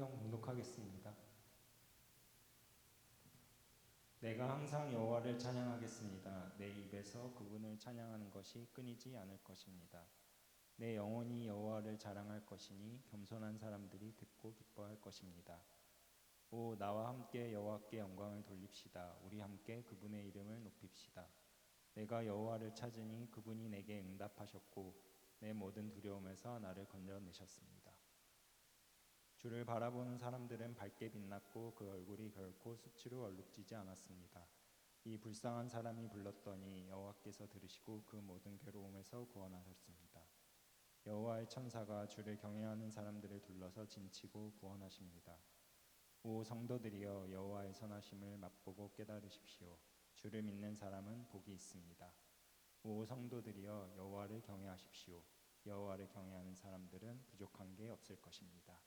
성경 봉독하겠습니다. 내가 항상 여호와를 찬양하겠습니다. 내 입에서 그분을 찬양하는 것이 끊이지 않을 것입니다. 내 영혼이 여호와를 자랑할 것이니 겸손한 사람들이 듣고 기뻐할 것입니다. 오 나와 함께 여호와께 영광을 돌립시다. 우리 함께 그분의 이름을 높입시다. 내가 여호와를 찾으니 그분이 내게 응답하셨고 내 모든 두려움에서 나를 건져내셨습니다. 주를 바라보는 사람들은 밝게 빛났고 그 얼굴이 결코 수치로 얼룩지지 않았습니다. 이 불쌍한 사람이 불렀더니 여호와께서 들으시고 그 모든 괴로움에서 구원하셨습니다. 여호와의 천사가 주를 경외하는 사람들을 둘러서 진치고 구원하십니다. 오 성도들이여 여호와의 선하심을 맛보고 깨달으십시오. 주를 믿는 사람은 복이 있습니다. 오 성도들이여 여호와를 경외하십시오. 여호와를 경외하는 사람들은 부족한 게 없을 것입니다.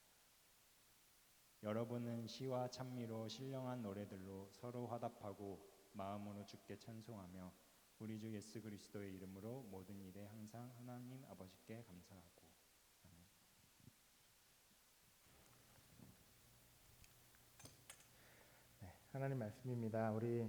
여러분은 시와 찬미로 신령한 노래들로 서로 화답하고 마음으로 주께 찬송하며 우리 주 예수 그리스도의 이름으로 모든 일에 항상 하나님 아버지께 감사하고 아멘. 네, 하나님 말씀입니다. 우리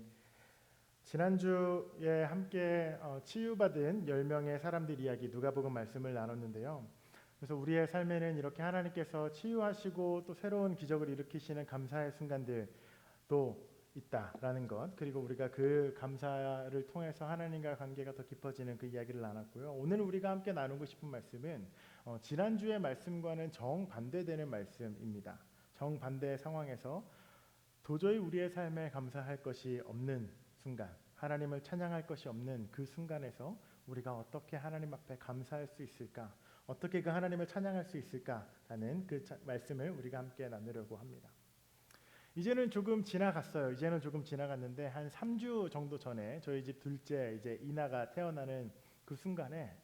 지난주에 함께 치유받은 10명의 사람들 이야기 누가복음 말씀을 나눴는데요. 그래서 우리의 삶에는 이렇게 하나님께서 치유하시고 또 새로운 기적을 일으키시는 감사의 순간들도 있다라는 것, 그리고 우리가 그 감사를 통해서 하나님과 관계가 더 깊어지는 그 이야기를 나눴고요. 오늘 우리가 함께 나누고 싶은 말씀은 지난주의 말씀과는 정반대되는 말씀입니다. 정반대의 상황에서 도저히 우리의 삶에 감사할 것이 없는 순간, 하나님을 찬양할 것이 없는 그 순간에서 우리가 어떻게 하나님 앞에 감사할 수 있을까, 어떻게 그 하나님을 찬양할 수 있을까라는 그 말씀을 우리가 함께 나누려고 합니다. 이제는 조금 지나갔어요. 이제는 조금 지나갔는데 한 3주 정도 전에 저희 집 둘째 이제 이나가 태어나는 그 순간에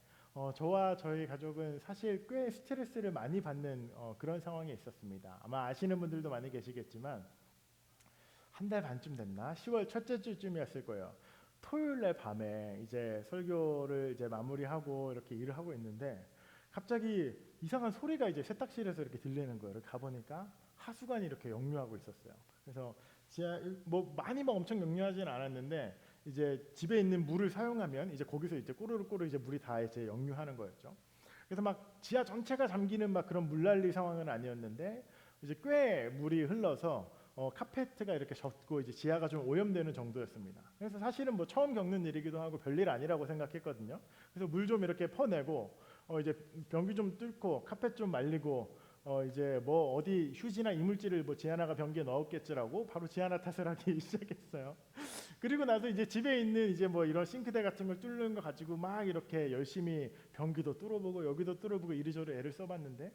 저와 저희 가족은 사실 꽤 스트레스를 많이 받는 그런 상황에 있었습니다. 아마 아시는 분들도 많이 계시겠지만 한 달 반쯤 됐나? 10월 첫째 주쯤이었을 거예요. 토요일 날 밤에 이제 설교를 이제 마무리하고 이렇게 일을 하고 있는데 갑자기 이상한 소리가 이제 세탁실에서 이렇게 들리는 거예요. 가보니까 하수관이 이렇게 역류하고 있었어요. 그래서 뭐 많이 막 엄청 역류하지는 않았는데 이제 집에 있는 물을 사용하면 이제 거기서 이제 꼬르륵 이제 물이 다 이제 역류하는 거였죠. 그래서 막 지하 전체가 잠기는 막 그런 물난리 상황은 아니었는데 이제 꽤 물이 흘러서 카페트가 이렇게 젖고 이제 지하가 좀 오염되는 정도였습니다. 그래서 사실은 뭐 처음 겪는 일이기도 하고 별일 아니라고 생각했거든요. 그래서 물 좀 이렇게 퍼내고 이제 변기 좀 뚫고 카펫 좀 말리고 이제 뭐 어디 휴지나 이물질을 뭐 지하나가 변기에 넣었겠지라고 바로 지하나 탓을 하기 시작했어요. 그리고 나서 이제 집에 있는 이제 뭐 이런 싱크대 같은 걸 뚫는 거 가지고 막 이렇게 열심히 변기도 뚫어보고 여기도 뚫어보고 이리저리 애를 써봤는데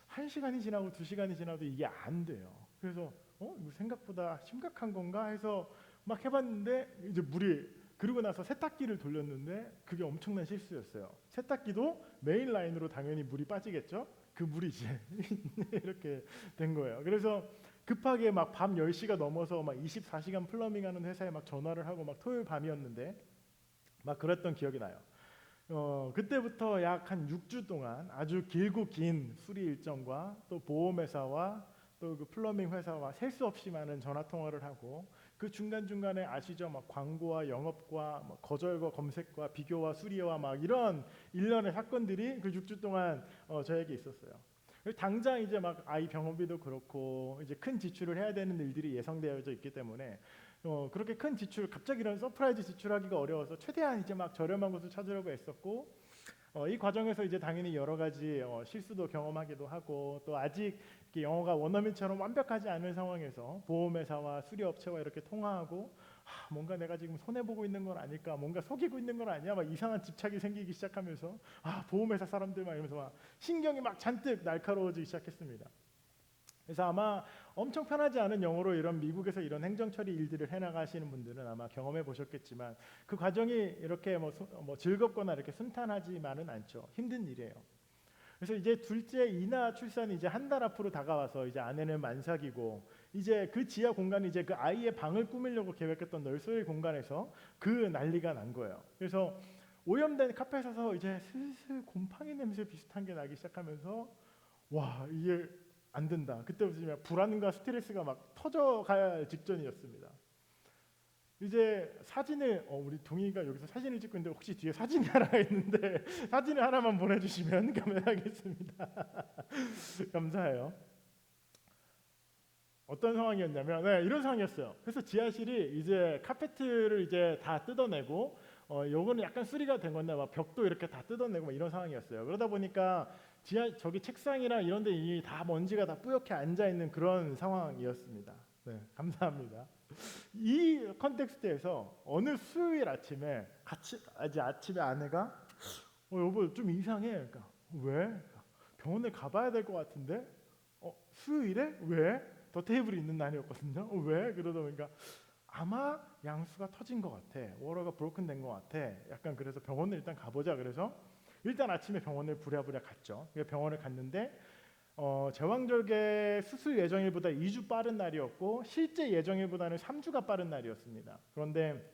1시간이 지나고 2시간이 지나도 이게 안 돼요. 그래서 이거 생각보다 심각한 건가 해서 막 해봤는데 이제 물이, 그리고 나서 세탁기를 돌렸는데 그게 엄청난 실수였어요. 세탁기도 메인 라인으로 당연히 물이 빠지겠죠. 그 물이 이제 이렇게 된 거예요. 그래서 급하게 막 밤 10시가 넘어서 막 24시간 플러밍하는 회사에 막 전화를 하고 막 토요일 밤이었는데 막 그랬던 기억이 나요. 그때부터 약 한 6주 동안 아주 길고 긴 수리 일정과 또 보험회사와 또 그 플러밍 회사와 셀 수 없이 많은 전화 통화를 하고 그 중간중간에 아시죠? 막 광고와 영업과 뭐 거절과 검색과 비교와 수리와 막 이런 일련의 사건들이 그 6주 동안 저에게 있었어요. 당장 이제 막 아이 병원비도 그렇고 이제 큰 지출을 해야 되는 일들이 예상되어져 있기 때문에 그렇게 큰 지출, 갑자기 이런 서프라이즈 지출하기가 어려워서 최대한 이제 막 저렴한 곳을 찾으려고 했었고 이 과정에서 이제 당연히 여러 가지 실수도 경험하기도 하고 또 아직 이렇게 영어가 원어민처럼 완벽하지 않은 상황에서 보험회사와 수리업체와 이렇게 통화하고 뭔가 내가 지금 손해보고 있는 건 아닐까, 뭔가 속이고 있는 건 아니야, 막 이상한 집착이 생기기 시작하면서 보험회사 사람들 막 이러면서 막 신경이 막 잔뜩 날카로워지기 시작했습니다. 그래서 아마 엄청 편하지 않은 영어로 이런 미국에서 이런 행정처리 일들을 해나가시는 분들은 아마 경험해 보셨겠지만 그 과정이 이렇게 뭐 즐겁거나 이렇게 순탄하지만은 않죠. 힘든 일이에요. 그래서 이제 둘째 이나 출산이 이제 한 달 앞으로 다가와서 이제 아내는 만삭이고 이제 그 지하 공간이 이제 그 아이의 방을 꾸미려고 계획했던 널서리 공간에서 그 난리가 난 거예요. 그래서 오염된 카펫에서 이제 슬슬 곰팡이 냄새 비슷한 게 나기 시작하면서 와 이게 안 된다. 그때부터 불안과 스트레스가 막 터져갈 직전이었습니다. 이제 사진을 우리 동희가 여기서 사진을 찍고 있는데 혹시 뒤에 사진이 하나 있는데 사진을 하나만 보내주시면 감사하겠습니다. 감사해요. 어떤 상황이었냐면 이런 상황이었어요. 그래서 지하실이 이제 카페트를 이제 다 뜯어내고 요거는 약간 수리가 된 건데 막 벽도 이렇게 다 뜯어내고 막 이런 상황이었어요. 그러다 보니까 저기 책상이랑 이런 데 이미 다 먼지가 다 뿌옇게 앉아 있는 그런 상황이었습니다. 네, 감사합니다. 이 컨텍스트에서 어느 수요일 아침에 이제 아침에 아내가 여보 좀 이상해. 그러니까 왜? 병원에 가봐야 될 것 같은데 수요일에 왜? 더 테이블이 있는 날이었거든요. 왜? 그러다 보니까 아마 양수가 터진 것 같아. 워러가 브로큰 된 것 같아. 약간 그래서 병원을 일단 가보자. 그래서 일단 아침에 병원을 부랴부랴 갔죠. 병원을 갔는데 제왕절개 수술 예정일보다 2주 빠른 날이었고 실제 예정일보다는 3주가 빠른 날이었습니다. 그런데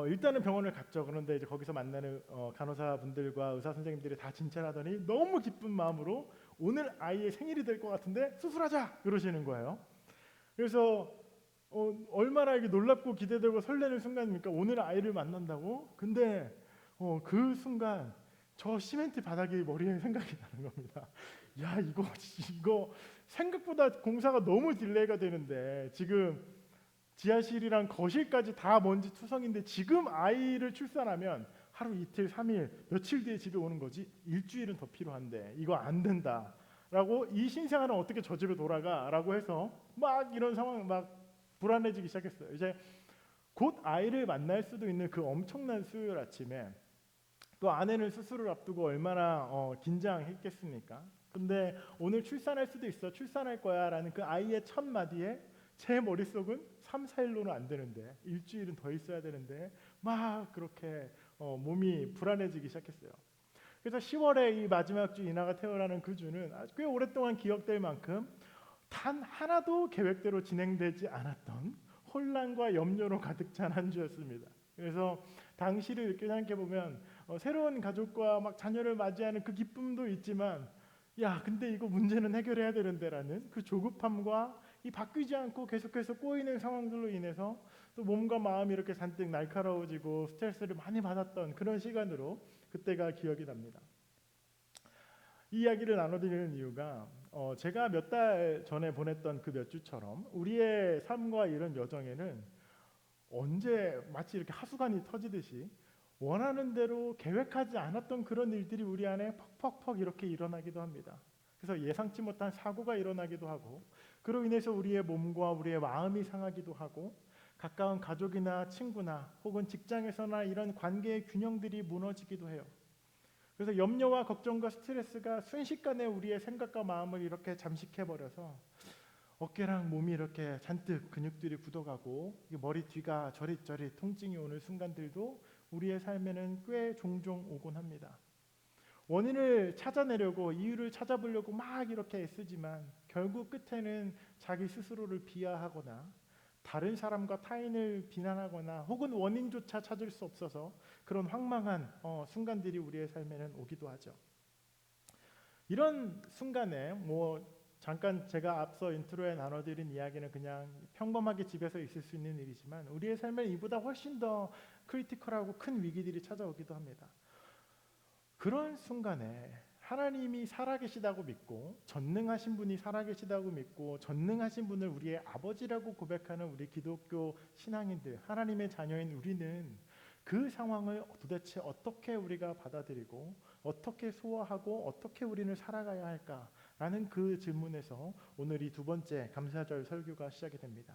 일단은 병원을 갔죠. 그런데 이제 거기서 만나는 간호사분들과 의사 선생님들이 다 진찰하더니 너무 기쁜 마음으로 오늘 아이의 생일이 될 것 같은데 수술하자 그러시는 거예요. 그래서 얼마나 이게 놀랍고 기대되고 설레는 순간입니까? 오늘 아이를 만난다고? 근데 그 순간 저 시멘트 바닥이 머리에 생각이 나는 겁니다. 야 이거 생각보다 공사가 너무 딜레이가 되는데 지금 지하실이랑 거실까지 다 먼지 투성인데 지금 아이를 출산하면 하루 이틀 3일 며칠 뒤에 집에 오는 거지 일주일은 더 필요한데 이거 안 된다라고 이 신생아는 어떻게 저 집에 돌아가라고 해서 막 이런 상황 막 불안해지기 시작했어요. 이제 곧 아이를 만날 수도 있는 그 엄청난 수요일 아침에 또 아내는 수술을 앞두고 얼마나 긴장했겠습니까? 근데 오늘 출산할 수도 있어, 출산할 거야라는 그 아이의 첫 마디에 제 머릿속은 3, 4일로는 안 되는데 일주일은 더 있어야 되는데 막 그렇게 몸이 불안해지기 시작했어요. 그래서 10월에 이 마지막 주 이나가 태어나는 그 주는 꽤 오랫동안 기억될 만큼 단 하나도 계획대로 진행되지 않았던 혼란과 염려로 가득 찬 한 주였습니다. 그래서 당시를 이렇게 생각해 보면 새로운 가족과 막 자녀를 맞이하는 그 기쁨도 있지만 야 근데 이거 문제는 해결해야 되는데라는 그 조급함과 이 바뀌지 않고 계속해서 꼬이는 상황들로 인해서 또 몸과 마음이 이렇게 잔뜩 날카로워지고 스트레스를 많이 받았던 그런 시간으로 그때가 기억이 납니다. 이 이야기를 나눠드리는 이유가 제가 몇 달 전에 보냈던 그 몇 주처럼 우리의 삶과 이런 여정에는 언제 마치 이렇게 하수관이 터지듯이 원하는 대로 계획하지 않았던 그런 일들이 우리 안에 퍽퍽퍽 이렇게 일어나기도 합니다. 그래서 예상치 못한 사고가 일어나기도 하고 그로 인해서 우리의 몸과 우리의 마음이 상하기도 하고 가까운 가족이나 친구나 혹은 직장에서나 이런 관계의 균형들이 무너지기도 해요. 그래서 염려와 걱정과 스트레스가 순식간에 우리의 생각과 마음을 이렇게 잠식해버려서 어깨랑 몸이 이렇게 잔뜩 근육들이 굳어가고 머리 뒤가 저릿저릿 통증이 오는 순간들도 우리의 삶에는 꽤 종종 오곤 합니다. 원인을 찾아내려고 이유를 찾아보려고 막 이렇게 애쓰지만 결국 끝에는 자기 스스로를 비하하거나 다른 사람과 타인을 비난하거나 혹은 원인조차 찾을 수 없어서 그런 황망한 순간들이 우리의 삶에는 오기도 하죠. 이런 순간에 잠깐 제가 앞서 인트로에 나눠드린 이야기는 그냥 평범하게 집에서 있을 수 있는 일이지만 우리의 삶에 이보다 훨씬 더 크리티컬하고 큰 위기들이 찾아오기도 합니다. 그런 순간에 하나님이 살아계시다고 믿고 전능하신 분이 살아계시다고 믿고 전능하신 분을 우리의 아버지라고 고백하는 우리 기독교 신앙인들, 하나님의 자녀인 우리는 그 상황을 도대체 어떻게 우리가 받아들이고 어떻게 소화하고 어떻게 우리는 살아가야 할까라는 그 질문에서 오늘 이 두 번째 감사절 설교가 시작이 됩니다.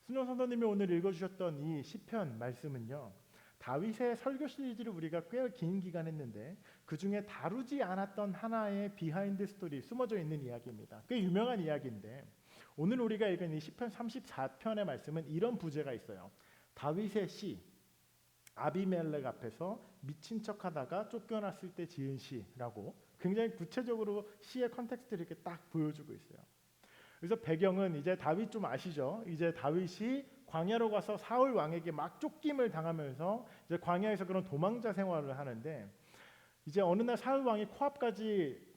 순영 선생님이 오늘 읽어주셨던 이 시편 말씀은요, 다윗의 설교 시리즈를 우리가 꽤 긴 기간 했는데 그 중에 다루지 않았던 하나의 비하인드 스토리 숨어져 있는 이야기입니다. 꽤 유명한 이야기인데 오늘 우리가 읽은 이 시편 34편의 말씀은 이런 부제가 있어요. 다윗의 시, 아비멜렉 앞에서 미친 척하다가 쫓겨났을 때 지은 시라고 굉장히 구체적으로 시의 컨텍스트를 이렇게 딱 보여주고 있어요. 그래서 배경은 이제 다윗 좀 아시죠? 이제 다윗이 광야로 가서 사울 왕에게 막 쫓김을 당하면서 이제 광야에서 그런 도망자 생활을 하는데 이제 어느 날 사울 왕이 코앞까지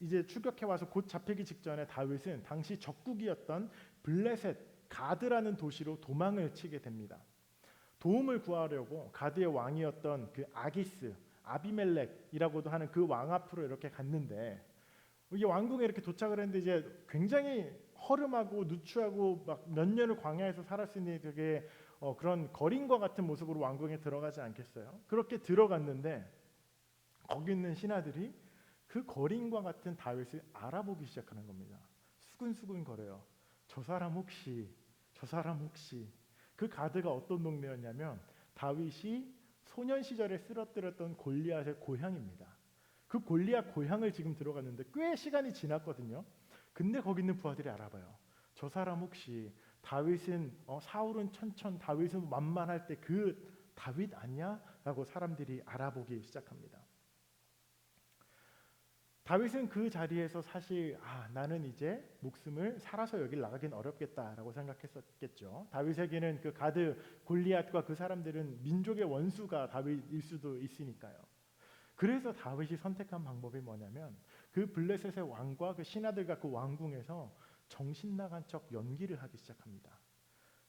이제 추격해 와서 곧 잡히기 직전에 다윗은 당시 적국이었던 블레셋 가드라는 도시로 도망을 치게 됩니다. 도움을 구하려고 가드의 왕이었던 그 아기스 아비멜렉이라고도 하는 그 왕 앞으로 이렇게 갔는데, 이게 왕궁에 이렇게 도착을 했는데 이제 굉장히 허름하고 누추하고 막 몇 년을 광야에서 살았으니 되게 그런 거린과 같은 모습으로 왕궁에 들어가지 않겠어요? 그렇게 들어갔는데 거기 있는 신하들이 그 거린과 같은 다윗을 알아보기 시작하는 겁니다. 수근수근 거려요. 저 사람 혹시, 저 사람 혹시. 그 가드가 어떤 동네였냐면 다윗이 소년 시절에 쓰러뜨렸던 골리앗의 고향입니다. 그 골리앗 고향을 지금 들어갔는데 꽤 시간이 지났거든요. 근데 거기 있는 부하들이 알아봐요. 저 사람 혹시 다윗은 사울은 천천, 다윗은 만만할 때 그 다윗 아니야? 라고 사람들이 알아보기 시작합니다. 다윗은 그 자리에서 사실 나는 이제 목숨을 살아서 여길 나가긴 어렵겠다라고 생각했었겠죠. 다윗에게는 그 가드 골리앗과 그 사람들은 민족의 원수가 다윗일 수도 있으니까요. 그래서 다윗이 선택한 방법이 뭐냐면 그 블레셋의 왕과 그 신하들과 그 왕궁에서 정신 나간 척 연기를 하기 시작합니다.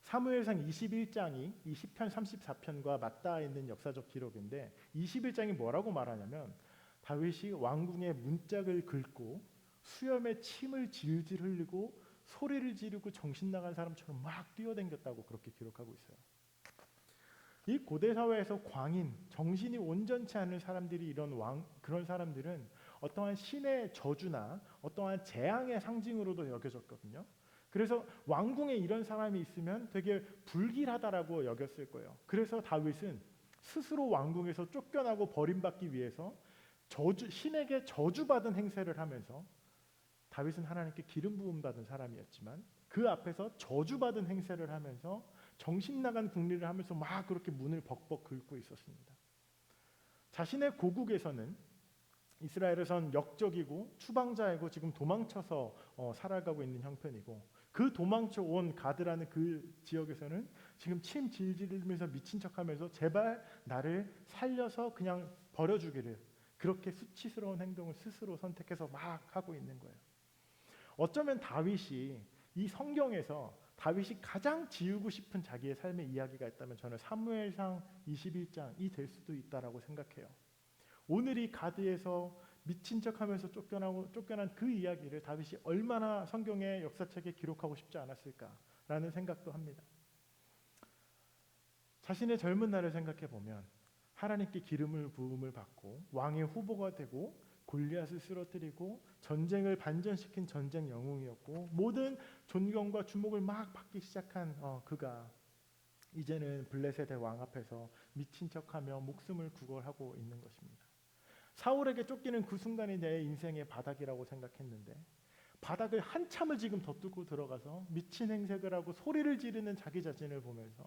사무엘상 21장이 이 시편 34편과 맞닿아 있는 역사적 기록인데 21장이 뭐라고 말하냐면 다윗이 왕궁의 문짝을 긁고 수염에 침을 질질 흘리고 소리를 지르고 정신 나간 사람처럼 막 뛰어댕겼다고 그렇게 기록하고 있어요. 이 고대 사회에서 광인, 정신이 온전치 않은 사람들이 그런 사람들은 어떠한 신의 저주나 어떠한 재앙의 상징으로도 여겨졌거든요. 그래서 왕궁에 이런 사람이 있으면 되게 불길하다라고 여겼을 거예요. 그래서 다윗은 스스로 왕궁에서 쫓겨나고 버림받기 위해서 신에게 저주받은 행세를 하면서, 다윗은 하나님께 기름 부음 받은 사람이었지만 그 앞에서 저주받은 행세를 하면서 정신 나간 궁리를 하면서 막 그렇게 문을 벅벅 긁고 있었습니다. 자신의 고국에서는 이스라엘에선 역적이고 추방자이고 지금 도망쳐서 살아가고 있는 형편이고, 그 도망쳐 온 가드라는 그 지역에서는 지금 침 질질 흘리면서 미친 척하면서 제발 나를 살려서 그냥 버려주기를, 그렇게 수치스러운 행동을 스스로 선택해서 막 하고 있는 거예요. 어쩌면 다윗이 이 성경에서 다윗이 가장 지우고 싶은 자기의 삶의 이야기가 있다면 저는 사무엘상 21장이 될 수도 있다라고 생각해요. 오늘 이 가드에서 미친 척하면서 쫓겨난 그 이야기를 다윗이 얼마나 성경의 역사책에 기록하고 싶지 않았을까라는 생각도 합니다. 자신의 젊은 날을 생각해 보면 하나님께 기름을 부음을 받고 왕의 후보가 되고 골리앗을 쓰러뜨리고 전쟁을 반전시킨 전쟁 영웅이었고 모든 존경과 주목을 막 받기 시작한 그가 이제는 블레셋의 왕 앞에서 미친 척하며 목숨을 구걸하고 있는 것입니다. 사울에게 쫓기는 그 순간이 내 인생의 바닥이라고 생각했는데 바닥을 한참을 지금 더 뚫고 들어가서 미친 행색을 하고 소리를 지르는 자기 자신을 보면서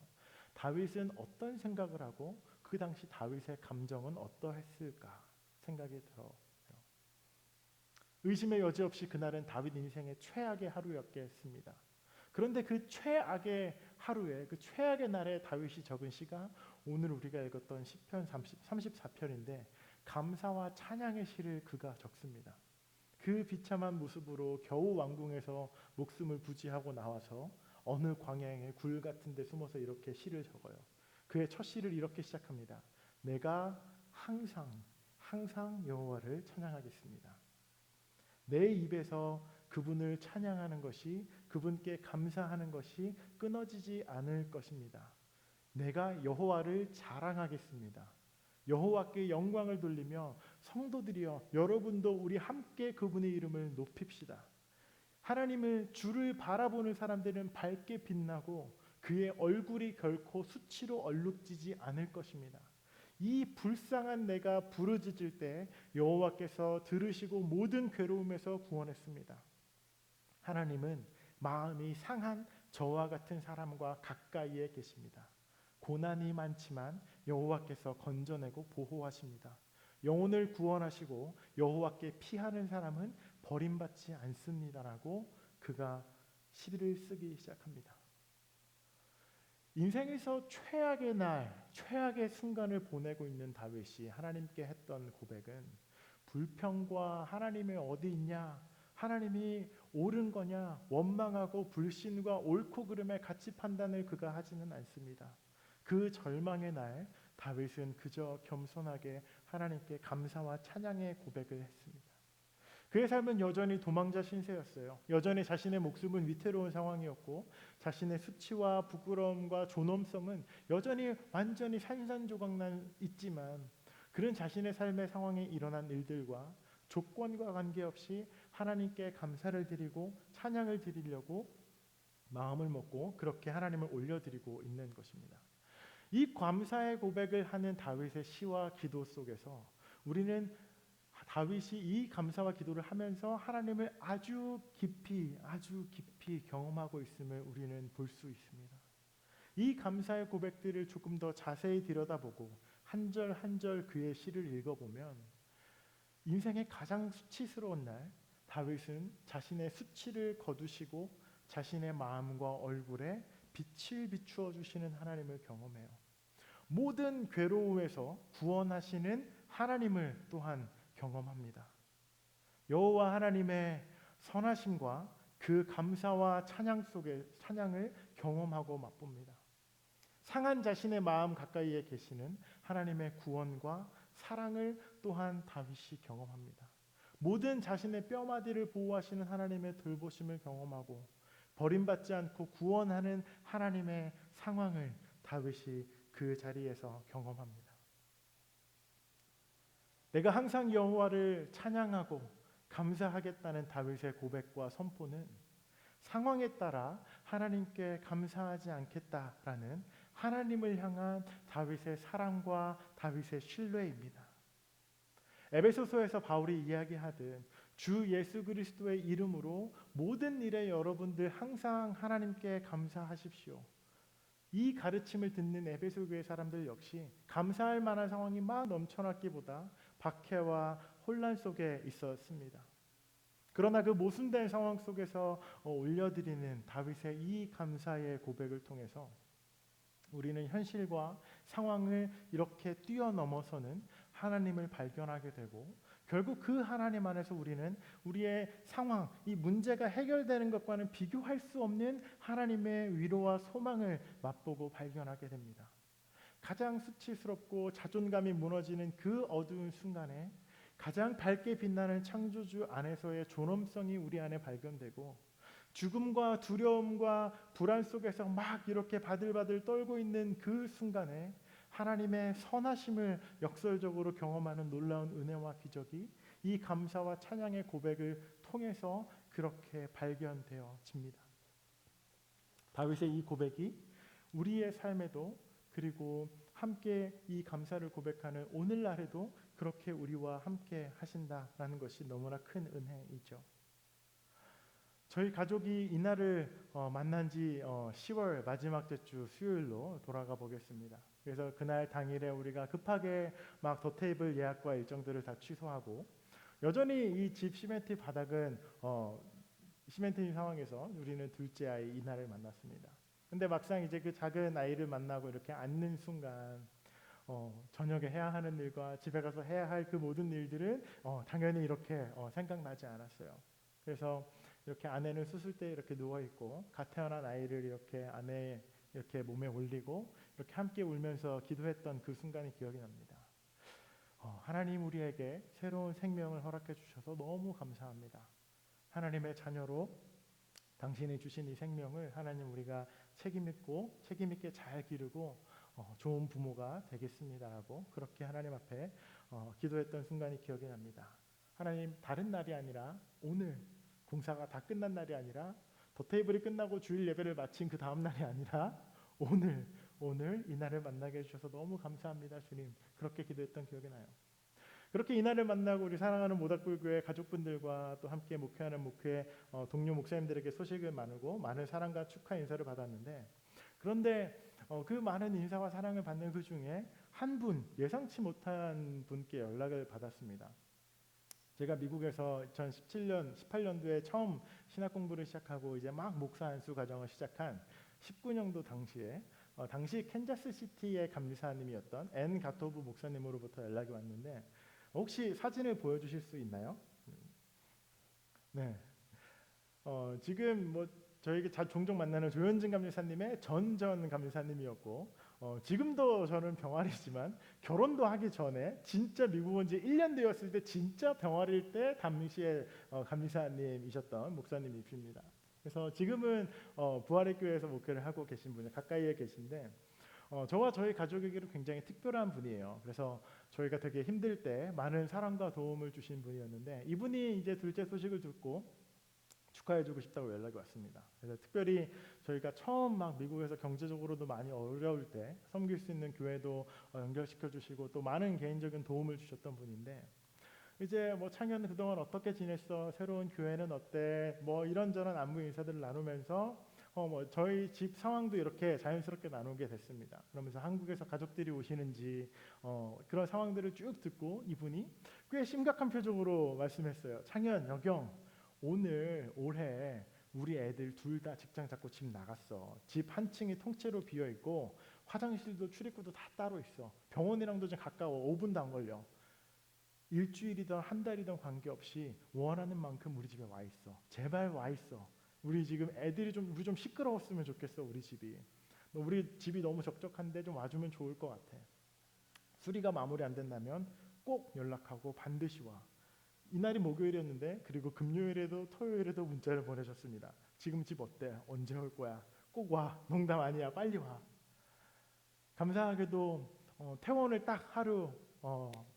다윗은 어떤 생각을 하고 그 당시 다윗의 감정은 어떠했을까 생각이 들어요. 의심의 여지 없이 그날은 다윗 인생의 최악의 하루였겠습니다. 그런데 그 최악의 하루에, 그 최악의 날에 다윗이 적은 시가 오늘 우리가 읽었던 시편 34편인데 감사와 찬양의 시를 그가 적습니다. 그 비참한 모습으로 겨우 왕궁에서 목숨을 부지하고 나와서 어느 광야의 굴 같은 데 숨어서 이렇게 시를 적어요. 그의 첫 시를 이렇게 시작합니다. 내가 항상 여호와를 찬양하겠습니다. 내 입에서 그분을 찬양하는 것이, 그분께 감사하는 것이 끊어지지 않을 것입니다. 내가 여호와를 자랑하겠습니다. 여호와께 영광을 돌리며 성도들이여 여러분도 우리 함께 그분의 이름을 높입시다. 하나님을 주를 바라보는 사람들은 밝게 빛나고 그의 얼굴이 결코 수치로 얼룩지지 않을 것입니다. 이 불쌍한 내가 부르짖을 때 여호와께서 들으시고 모든 괴로움에서 구원했습니다. 하나님은 마음이 상한 저와 같은 사람과 가까이에 계십니다. 고난이 많지만 여호와께서 건져내고 보호하십니다. 영혼을 구원하시고 여호와께 피하는 사람은 버림받지 않습니다라고 그가 시를 쓰기 시작합니다. 인생에서 최악의 날, 최악의 순간을 보내고 있는 다윗이 하나님께 했던 고백은 불평과 하나님이 어디 있냐, 하나님이 옳은 거냐, 원망하고 불신과 옳고 그름의 가치 판단을 그가 하지는 않습니다. 그 절망의 날 다윗은 그저 겸손하게 하나님께 감사와 찬양의 고백을 했습니다. 그의 삶은 여전히 도망자 신세였어요. 여전히 자신의 목숨은 위태로운 상황이었고 자신의 수치와 부끄러움과 존엄성은 여전히 완전히 산산조각난 있지만 그는 자신의 삶의 상황에 일어난 일들과 조건과 관계없이 하나님께 감사를 드리고 찬양을 드리려고 마음을 먹고 그렇게 하나님을 올려드리고 있는 것입니다. 이 감사의 고백을 하는 다윗의 시와 기도 속에서 우리는 다윗이 이 감사와 기도를 하면서 하나님을 아주 깊이 경험하고 있음을 우리는 볼 수 있습니다. 이 감사의 고백들을 조금 더 자세히 들여다보고 한 절 한 절 그의 시를 읽어보면 인생의 가장 수치스러운 날 다윗은 자신의 수치를 거두시고 자신의 마음과 얼굴에 빛을 비추어 주시는 하나님을 경험해요. 모든 괴로움에서 구원하시는 하나님을 또한 경험합니다. 여호와 하나님의 선하심과 그 감사와 찬양 속에 찬양을 경험하고 맛봅니다. 상한 자신의 마음 가까이에 계시는 하나님의 구원과 사랑을 또한 다윗이 경험합니다. 모든 자신의 뼈마디를 보호하시는 하나님의 돌보심을 경험하고 버림받지 않고 구원하는 하나님의 상황을 다윗이 그 자리에서 경험합니다. 내가 항상 여호와를 찬양하고 감사하겠다는 다윗의 고백과 선포는 상황에 따라 하나님께 감사하지 않겠다라는 하나님을 향한 다윗의 사랑과 다윗의 신뢰입니다. 에베소서에서 바울이 이야기하듯 주 예수 그리스도의 이름으로 모든 일에 여러분들 항상 하나님께 감사하십시오. 이 가르침을 듣는 에베소 교회 사람들 역시 감사할 만한 상황이 막 넘쳐났기보다 박해와 혼란 속에 있었습니다. 그러나 그 모순된 상황 속에서 올려드리는 다윗의 이 감사의 고백을 통해서 우리는 현실과 상황을 이렇게 뛰어넘어서는 하나님을 발견하게 되고 결국 그 하나님 안에서 우리는 우리의 상황, 이 문제가 해결되는 것과는 비교할 수 없는 하나님의 위로와 소망을 맛보고 발견하게 됩니다. 가장 수치스럽고 자존감이 무너지는 그 어두운 순간에 가장 밝게 빛나는 창조주 안에서의 존엄성이 우리 안에 발견되고 죽음과 두려움과 불안 속에서 막 이렇게 바들바들 떨고 있는 그 순간에 하나님의 선하심을 역설적으로 경험하는 놀라운 은혜와 기적이 이 감사와 찬양의 고백을 통해서 그렇게 발견되어집니다. 다윗의 이 고백이 우리의 삶에도 그리고 함께 이 감사를 고백하는 오늘날에도 그렇게 우리와 함께 하신다라는 것이 너무나 큰 은혜이죠. 저희 가족이 이날을 만난 지 10월 마지막 주 수요일로 돌아가 보겠습니다. 그래서 그날 당일에 우리가 급하게 막 더 테이블 예약과 일정들을 다 취소하고 여전히 이 집 시멘트 바닥은 시멘트인 상황에서 우리는 둘째 아이 이날을 만났습니다. 근데 막상 이제 그 작은 아이를 만나고 이렇게 앉는 순간 저녁에 해야 하는 일과 집에 가서 해야 할 그 모든 일들은 당연히 이렇게 생각나지 않았어요. 그래서 이렇게 아내는 수술대에 이렇게 누워 있고 갓 태어난 아이를 이렇게 아내 이렇게 몸에 올리고 이렇게 함께 울면서 기도했던 그 순간이 기억이 납니다. 하나님 우리에게 새로운 생명을 허락해 주셔서 너무 감사합니다. 하나님의 자녀로 당신이 주신 이 생명을 하나님 우리가 책임 있게 잘 기르고 좋은 부모가 되겠습니다라고 그렇게 하나님 앞에 기도했던 순간이 기억이 납니다. 하나님 다른 날이 아니라 오늘 공사가 다 끝난 날이 아니라 더 테이블이 끝나고 주일 예배를 마친 그 다음 날이 아니라 오늘 이 날을 만나게 해주셔서 너무 감사합니다 주님. 그렇게 기도했던 기억이 나요. 그렇게 이날을 만나고 우리 사랑하는 모닥불교회 가족분들과 또 함께 목회하는 목회 동료 목사님들에게 소식을 나누고 많은 사랑과 축하 인사를 받았는데 그런데 그 많은 인사와 사랑을 받는 그 중에 한 분 예상치 못한 분께 연락을 받았습니다. 제가 미국에서 2017년, 18년도에 처음 신학 공부를 시작하고 이제 막 목사 안수 과정을 시작한 19년도 당시에 당시 캔자스 시티의 감리사님이었던 앤 가토브 목사님으로부터 연락이 왔는데 혹시 사진을 보여주실 수 있나요? 네. 지금 뭐 저에게 종종 만나는 조현진 감리사님의 전전 감리사님이었고, 지금도 저는 병아리지만 결혼도 하기 전에 진짜 미국 온 지 1년 되었을 때 진짜 병아리일 때 당시에 감리사님이셨던 목사님이십니다. 그래서 지금은 부활의 교회에서 목회를 하고 계신 분이 가까이에 계신데, 저와 저희 가족에게도 굉장히 특별한 분이에요. 그래서 저희가 되게 힘들 때 많은 사랑과 도움을 주신 분이었는데, 이분이 이제 둘째 소식을 듣고 축하해주고 싶다고 연락이 왔습니다. 그래서 특별히 저희가 처음 막 미국에서 경제적으로도 많이 어려울 때 섬길 수 있는 교회도 연결시켜 주시고 또 많은 개인적인 도움을 주셨던 분인데, 이제 뭐 창현 그동안 어떻게 지냈어? 새로운 교회는 어때? 뭐 이런저런 안부 인사들을 나누면서 뭐 저희 집 상황도 이렇게 자연스럽게 나누게 됐습니다. 그러면서 한국에서 가족들이 오시는지 그런 상황들을 쭉 듣고 이분이 꽤 심각한 표정으로 말씀했어요. 창현, 여경, 올해 우리 애들 둘 다 직장 잡고 집 나갔어. 집 한 층이 통째로 비어 있고 화장실도 출입구도 다 따로 있어. 병원이랑도 좀 가까워. 5분도 안 걸려. 일주일이든 한 달이든 관계없이 원하는 만큼 우리 집에 와 있어. 제발 와 있어. 우리 지금 애들이 우리 좀 시끄러웠으면 좋겠어. 우리 집이. 우리 집이 너무 적적한데 좀 와주면 좋을 것 같아. 수리가 마무리 안 된다면 꼭 연락하고 반드시 와. 이날이 목요일이었는데, 그리고 금요일에도 토요일에도 문자를 보내셨습니다. 지금 집 어때? 언제 올 거야? 꼭 와. 농담 아니야. 빨리 와. 감사하게도 퇴원을 딱 하루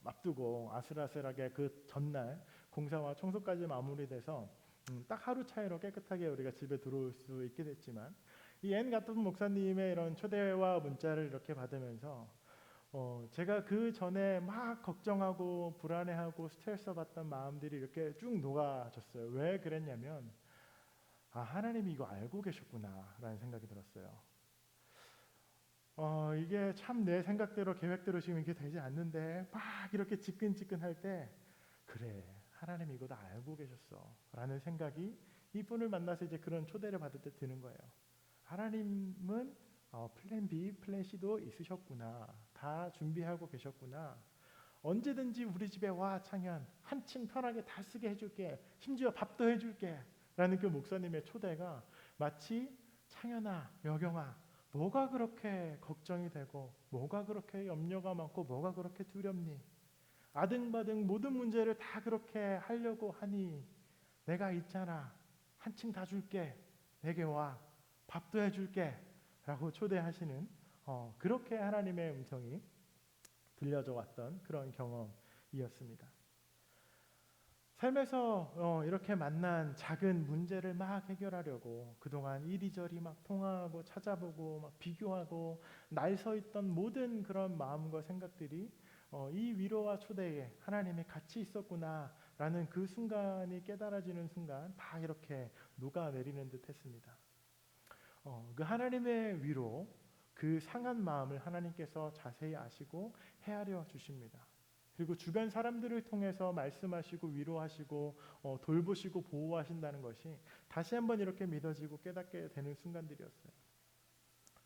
앞두고 아슬아슬하게 그 전날 공사와 청소까지 마무리돼서 딱 하루 차이로 깨끗하게 우리가 집에 들어올 수 있게 됐지만, 이 앤 같은 목사님의 이런 초대와 문자를 이렇게 받으면서 제가 그 전에 막 걱정하고 불안해하고 스트레스 받던 마음들이 이렇게 쭉 녹아졌어요. 왜 그랬냐면, 하나님이 이거 알고 계셨구나라는 생각이 들었어요. 이게 참 내 생각대로 계획대로 지금 이게 되지 않는데 막 이렇게 지끈지끈할 때, 그래, 하나님이 이거 다 알고 계셨어라는 생각이 이분을 만나서 이제 그런 초대를 받을 때 드는 거예요. 하나님은 플랜 B, 플랜 C도 있으셨구나. 다 준비하고 계셨구나. 언제든지 우리 집에 와, 창현. 한층 편하게 다 쓰게 해줄게. 심지어 밥도 해줄게. 라는 그 목사님의 초대가 마치, 창현아, 여경아, 뭐가 그렇게 걱정이 되고 뭐가 그렇게 염려가 많고 뭐가 그렇게 두렵니? 아등바등 모든 문제를 다 그렇게 하려고 하니 내가 있잖아. 한층 다 줄게. 내게 와. 밥도 해줄게. 라고 초대하시는, 그렇게 하나님의 음성이 들려져 왔던 그런 경험이었습니다. 삶에서 이렇게 만난 작은 문제를 막 해결하려고 그동안 이리저리 막 통화하고 찾아보고 막 비교하고 날 서 있던 모든 그런 마음과 생각들이 이 위로와 초대에 하나님이 같이 있었구나라는 그 순간이 깨달아지는 순간 다 이렇게 녹아내리는 듯 했습니다. 그 하나님의 위로, 그 상한 마음을 하나님께서 자세히 아시고 헤아려 주십니다. 그리고 주변 사람들을 통해서 말씀하시고 위로하시고 돌보시고 보호하신다는 것이 다시 한번 이렇게 믿어지고 깨닫게 되는 순간들이었어요.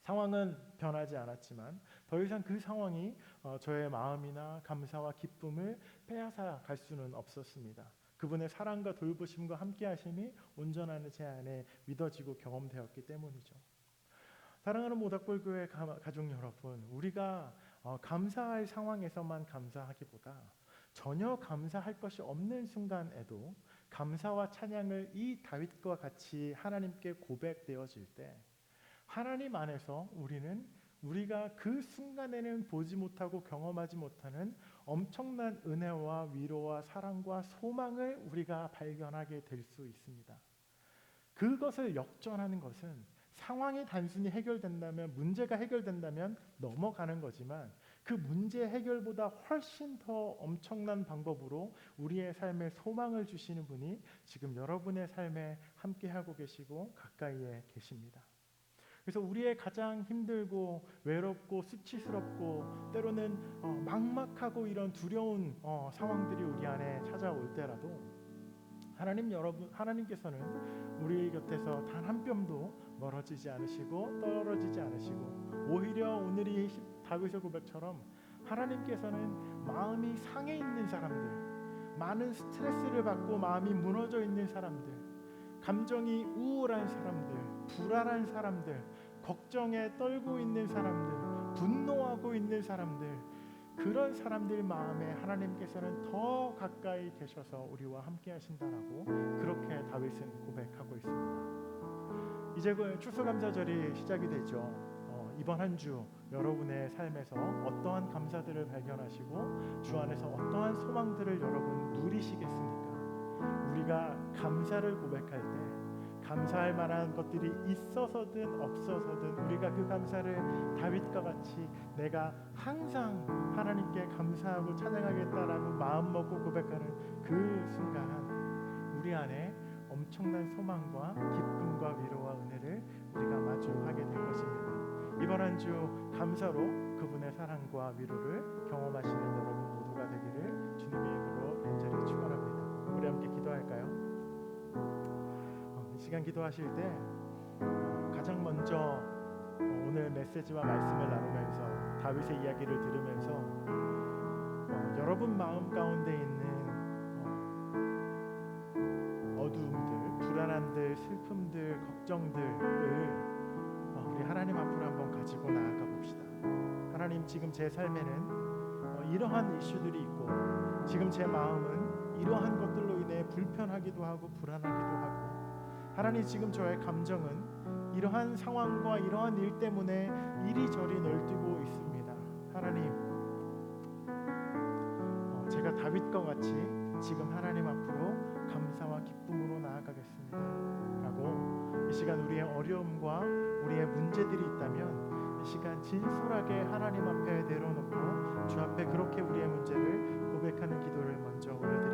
상황은 변하지 않았지만 더 이상 그 상황이 저의 마음이나 감사와 기쁨을 빼앗아 갈 수는 없었습니다. 그분의 사랑과 돌보심과 함께하심이 온전한 제 안에 믿어지고 경험되었기 때문이죠. 사랑하는 모닥불교회 가족 여러분, 우리가 감사할 상황에서만 감사하기보다 전혀 감사할 것이 없는 순간에도 감사와 찬양을 이 다윗과 같이 하나님께 고백되어질 때, 하나님 안에서 우리가 그 순간에는 보지 못하고 경험하지 못하는 엄청난 은혜와 위로와 사랑과 소망을 우리가 발견하게 될 수 있습니다. 그것을 역전하는 것은 상황이 단순히 해결된다면, 문제가 해결된다면 넘어가는 거지만, 그 문제 해결보다 훨씬 더 엄청난 방법으로 우리의 삶에 소망을 주시는 분이 지금 여러분의 삶에 함께하고 계시고 가까이에 계십니다. 그래서 우리의 가장 힘들고 외롭고 수치스럽고 때로는 막막하고 이런 두려운 상황들이 우리 안에 찾아올 때라도 하나님께서는 우리 곁에서 단 한 뼘도 멀어지지 않으시고 떨어지지 않으시고, 오히려 오늘이 다윗의 고백처럼 하나님께서는 마음이 상해 있는 사람들, 많은 스트레스를 받고 마음이 무너져 있는 사람들, 감정이 우울한 사람들, 불안한 사람들, 걱정에 떨고 있는 사람들, 분노하고 있는 사람들, 그런 사람들 마음에 하나님께서는 더 가까이 계셔서 우리와 함께 하신다라고 그렇게 다윗은 고백하고 있습니다. 이제 그 추수감사절이 시작이 되죠. 이번 한 주 여러분의 삶에서 어떠한 감사들을 발견하시고 주 안에서 어떠한 소망들을 여러분 누리시겠습니까? 우리가 감사를 고백할 때 감사할 만한 것들이 있어서든 없어서든 우리가 그 감사를 다윗과 같이 내가 항상 하나님께 감사하고 찬양하겠다라고 마음 먹고 고백하는 그 순간 우리 안에 엄청난 소망과 기쁨과 위로와 은혜를 우리가 마주하게 될 것입니다. 이번 한 주 감사로 그분의 사랑과 위로를 경험하시는 여러분 모두가 되기를 주님의 이름으로 간절히 축원합니다. 우리 함께 기도할까요? 이 시간 기도하실 때 가장 먼저 오늘 메시지와 말씀을 나누면서 다윗의 이야기를 들으면서 여러분 마음 가운데 있는 어두움들, 불안함들, 슬픔들, 걱정들을 우리 하나님 앞으로 한번 가지고 나아가 봅시다. 하나님, 지금 제 삶에는 이러한 이슈들이 있고 지금 제 마음은 이러한 것들로 인해 불편하기도 하고 불안하기도 하고 하나님, 지금 저의 감정은 이러한 상황과 이러한 일 때문에 이리저리 널뛰고 있습니다. 하나님, 제가 다윗과 같이 지금 하나님 앞으로 감사와 기쁨으로 나아가겠습니다 라고 이 시간 우리의 어려움과 우리의 문제들이 있다면 이 시간 진솔하게 하나님 앞에 내려놓고 주 앞에 그렇게 우리의 문제를 고백하는 기도를 먼저 올려드립니다.